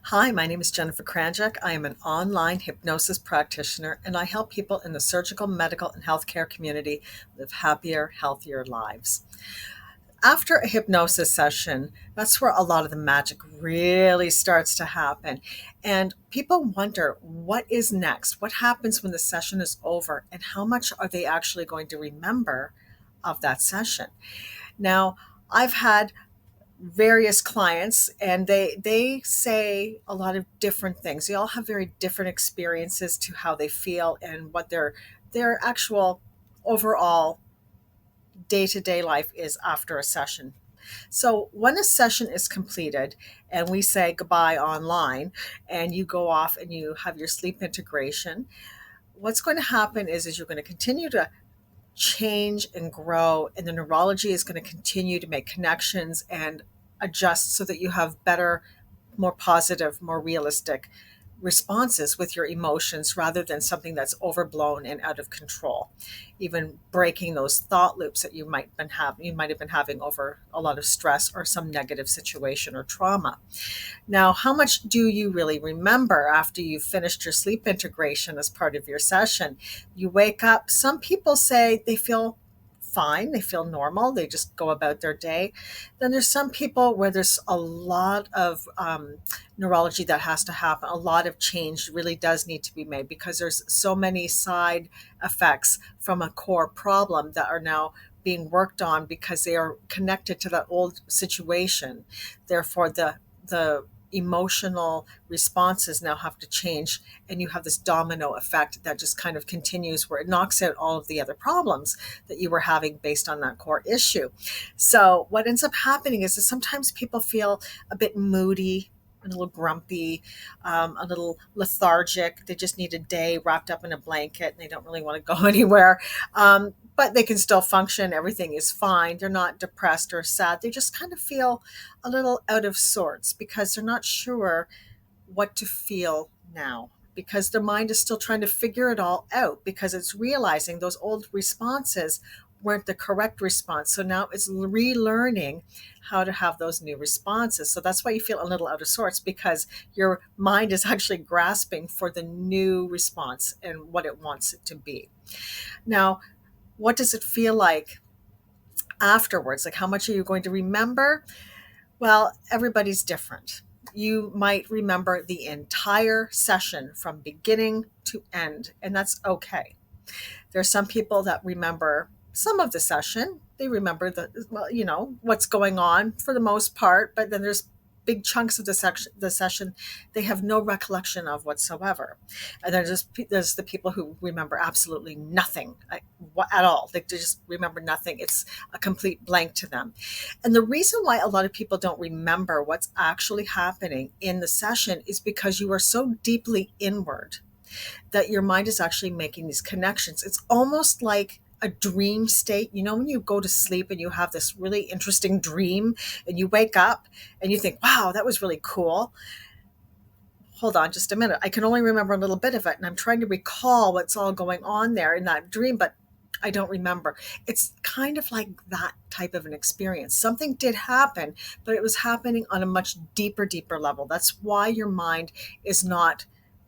Hi, my name is Jennifer Kranjec. I am an online hypnosis practitioner and I help people in the surgical, medical, and healthcare community live happier, healthier lives. After a hypnosis session, that's where a lot of the magic really starts to happen. And people wonder what is next? What happens when the session is over? And how much are they actually going to remember of that session? Now, I've had various clients and they say a lot of different things. They all have very different experiences to how they feel and what their actual overall day-to-day life is after a session. So when a session is completed and we say goodbye online and you go off and you have your sleep integration, what's going to happen is you're going to continue to change and grow, and the neurology is going to continue to make connections and adjust so that you have better, more positive, more realistic responses with your emotions rather than something that's overblown and out of control, even breaking those thought loops that you might have been having over a lot of stress or some negative situation or trauma. Now, how much do you really remember after you've finished your sleep integration as part of your session? You wake up, some people say they feel fine, they feel normal, they just go about their day. Then there's some people where there's a lot of neurology that has to happen. A lot of change really does need to be made because there's so many side effects from a core problem that are now being worked on because they are connected to that old situation. Therefore, the emotional responses now have to change, and you have this domino effect that just kind of continues where it knocks out all of the other problems that you were having based on that core issue. So what ends up happening is that sometimes people feel a bit moody, a little grumpy, a little lethargic. They just need a day wrapped up in a blanket and they don't really want to go anywhere. But they can still function. Everything is fine. They're not depressed or sad. They just kind of feel a little out of sorts because they're not sure what to feel now, because their mind is still trying to figure it all out because it's realizing those old responses weren't the correct response. So now it's relearning how to have those new responses. So that's why you feel a little out of sorts, because your mind is actually grasping for the new response and what it wants it to be. Now, what does it feel like afterwards? Like, how much are you going to remember? Well, everybody's different. You might remember the entire session from beginning to end, and that's okay. There's some people that remember some of the session. They remember what's going on for the most part, but then there's big chunks of the session they have no recollection of whatsoever. And there's the people who remember absolutely nothing, at all. They just remember nothing. It's a complete blank to them. And the reason why a lot of people don't remember what's actually happening in the session is because you are so deeply inward that your mind is actually making these connections. It's almost like a dream state. You know, when you go to sleep and you have this really interesting dream and you wake up and you think, wow, that was really cool. Hold on just a minute. I can only remember a little bit of it. And I'm trying to recall what's all going on there in that dream, but I don't remember. It's kind of like that type of an experience. Something did happen, but it was happening on a much deeper, deeper level. That's why your mind is not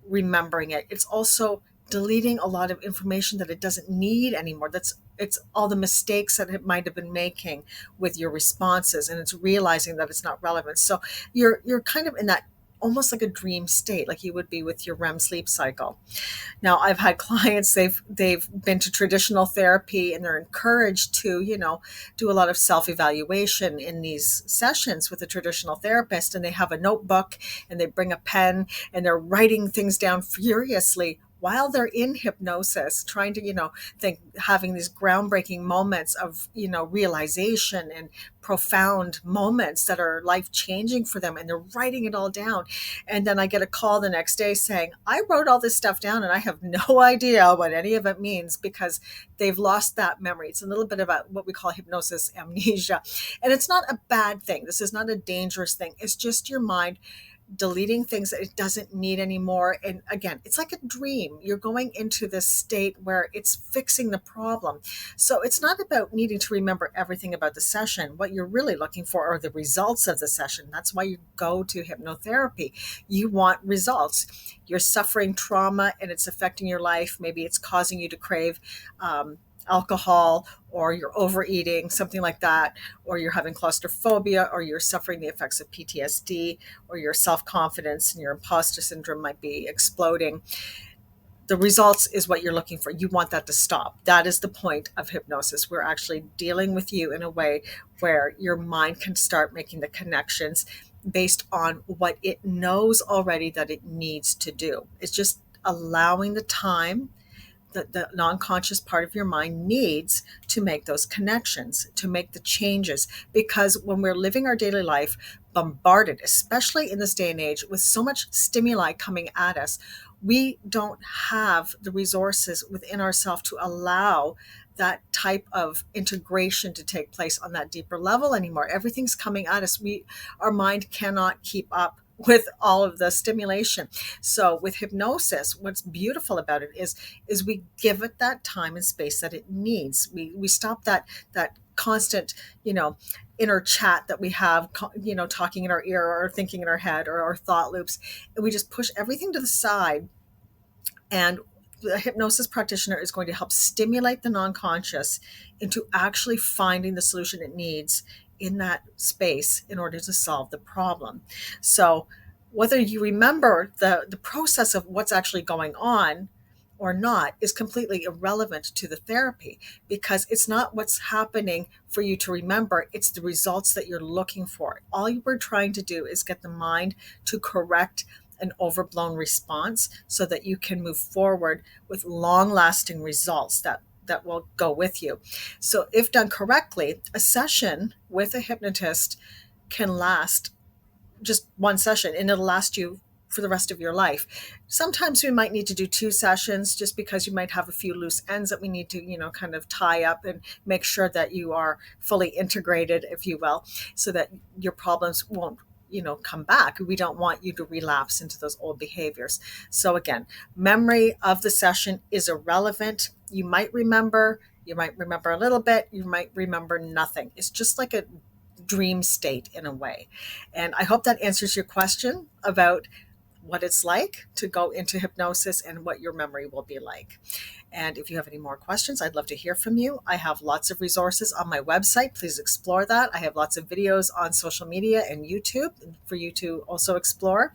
remembering it. It's also deleting a lot of information that it doesn't need anymore. It's all the mistakes that it might have been making with your responses, and it's realizing that it's not relevant. So you're kind of in that almost like a dream state, like you would be with your REM sleep cycle. Now, I've had clients, they've been to traditional therapy and they're encouraged to, do a lot of self-evaluation in these sessions with a traditional therapist, and they have a notebook and they bring a pen and they're writing things down furiously while they're in hypnosis, trying to, think, having these groundbreaking moments of, realization and profound moments that are life changing for them. And they're writing it all down. And then I get a call the next day saying, I wrote all this stuff down and I have no idea what any of it means, because they've lost that memory. It's a little bit about what we call hypnosis amnesia. And it's not a bad thing. This is not a dangerous thing. It's just your mind deleting things that it doesn't need anymore. And again, it's like a dream. You're going into this state where it's fixing the problem. So it's not about needing to remember everything about the session. What you're really looking for are the results of the session. That's why you go to hypnotherapy. You want results. You're suffering trauma and it's affecting your life. Maybe it's causing you to crave alcohol, or you're overeating, something like that, or you're having claustrophobia, or you're suffering the effects of PTSD, or your self-confidence and your imposter syndrome might be exploding. The results is what you're looking for. You want that to stop. That is the point of hypnosis. We're actually dealing with you in a way where your mind can start making the connections based on what it knows already that it needs to do. It's just allowing the time that the non-conscious part of your mind needs to make those connections, to make the changes. Because when we're living our daily life bombarded, especially in this day and age, with so much stimuli coming at us, we don't have the resources within ourselves to allow that type of integration to take place on that deeper level anymore. Everything's coming at us. Our mind cannot keep up with all of the stimulation. So with hypnosis, what's beautiful about it is we give it that time and space that it needs. We stop that constant, inner chat that we have, talking in our ear or thinking in our head, or our thought loops, and we just push everything to the side. And the hypnosis practitioner is going to help stimulate the non-conscious into actually finding the solution it needs in that space in order to solve the problem. So whether you remember the process of what's actually going on or not is completely irrelevant to the therapy, because it's not what's happening for you to remember, it's the results that you're looking for. All you were trying to do is get the mind to correct an overblown response so that you can move forward with long-lasting results that will go with you. So if done correctly, a session with a hypnotist can last just one session, and it'll last you for the rest of your life. Sometimes we might need to do two sessions just because you might have a few loose ends that we need to, kind of tie up and make sure that you are fully integrated, if you will, so that your problems won't come back. We don't want you to relapse into those old behaviors. So again, memory of the session is irrelevant. You might remember a little bit, you might remember nothing. It's just like a dream state in a way. And I hope that answers your question about what it's like to go into hypnosis and what your memory will be like. And if you have any more questions, I'd love to hear from you. I have lots of resources on my website. Please explore that. I have lots of videos on social media and YouTube for you to also explore.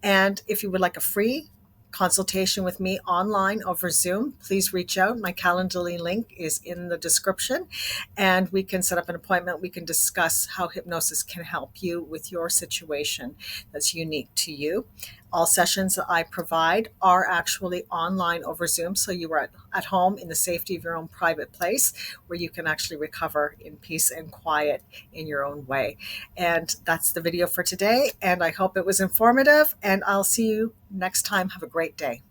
And if you would like a free consultation with me online over Zoom, please reach out. My Calendly link is in the description, and we can set up an appointment. We can discuss how hypnosis can help you with your situation that's unique to you. All sessions that I provide are actually online over Zoom, so you are at home in the safety of your own private place where you can actually recover in peace and quiet in your own way. And that's the video for today, and I hope it was informative, and I'll see you next time. Have a great day.